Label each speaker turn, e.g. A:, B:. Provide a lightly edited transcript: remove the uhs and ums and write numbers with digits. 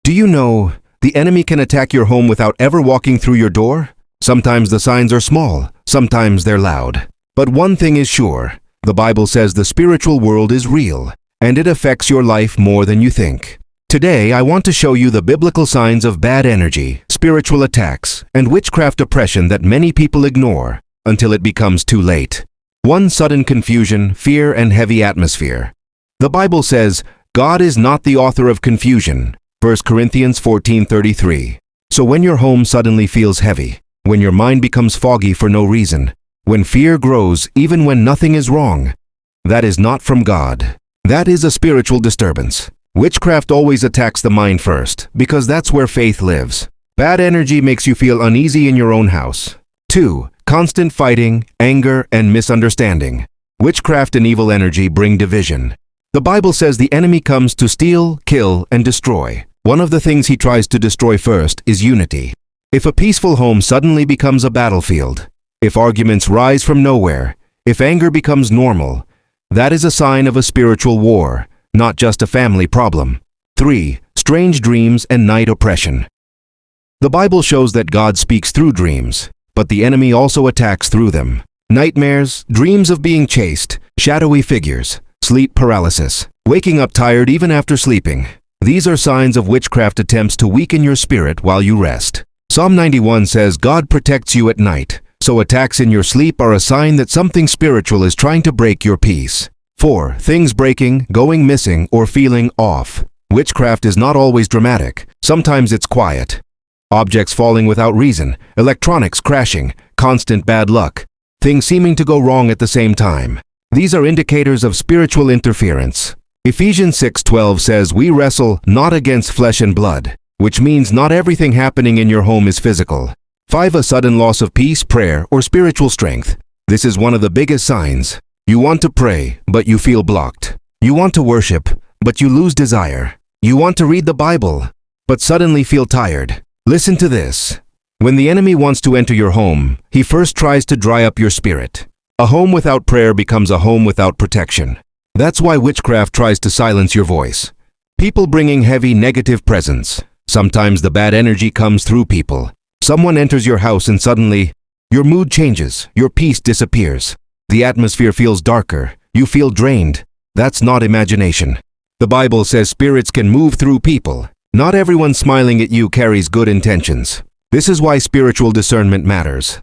A: Do you know the enemy can attack your home without ever walking through your door? Sometimes the signs are small, sometimes they're loud. But one thing is sure, the Bible says the spiritual world is real, and it affects your life more than you think. Today, I want to show you the biblical signs of bad energy, spiritual attacks, and witchcraft oppression that many people ignore until it becomes too late. 1. Sudden confusion, fear, and heavy atmosphere. The Bible says, God is not the author of confusion. 1 Corinthians 14:33. So when your home suddenly feels heavy, when your mind becomes foggy for no reason, when fear grows even when nothing is wrong, that is not from God. That is a spiritual disturbance. Witchcraft always attacks the mind first, because that's where faith lives. Bad energy makes you feel uneasy in your own house. 2. Constant fighting, anger, and misunderstanding. Witchcraft and evil energy bring division. The Bible says the enemy comes to steal, kill, and destroy. One of the things he tries to destroy first is unity. If a peaceful home suddenly becomes a battlefield, if arguments rise from nowhere, if anger becomes normal, that is a sign of a spiritual war, not just a family problem. 3. Strange dreams and night oppression. The Bible shows that God speaks through dreams, but the enemy also attacks through them. Nightmares, dreams of being chased, shadowy figures, sleep paralysis, waking up tired even after sleeping. These are signs of witchcraft attempts to weaken your spirit while you rest. Psalm 91 says God protects you at night, so attacks in your sleep are a sign that something spiritual is trying to break your peace. 4. Things breaking, going missing, or feeling off. Witchcraft is not always dramatic. Sometimes it's quiet. Objects falling without reason, electronics crashing, constant bad luck, things seeming to go wrong at the same time. These are indicators of spiritual interference. Ephesians 6:12 says we wrestle not against flesh and blood, which means not everything happening in your home is physical. 5. A sudden loss of peace, prayer, or spiritual strength. This is one of the biggest signs. You want to pray, but you feel blocked. You want to worship, but you lose desire. You want to read the Bible, but suddenly feel tired. Listen to this. When the enemy wants to enter your home, he first tries to dry up your spirit. A home without prayer becomes a home without protection. That's why witchcraft tries to silence your voice. People bringing heavy negative presence. Sometimes the bad energy comes through people. Someone enters your house and suddenly, your mood changes, your peace disappears. The atmosphere feels darker, you feel drained. That's not imagination. The Bible says spirits can move through people. Not everyone smiling at you carries good intentions. This is why spiritual discernment matters.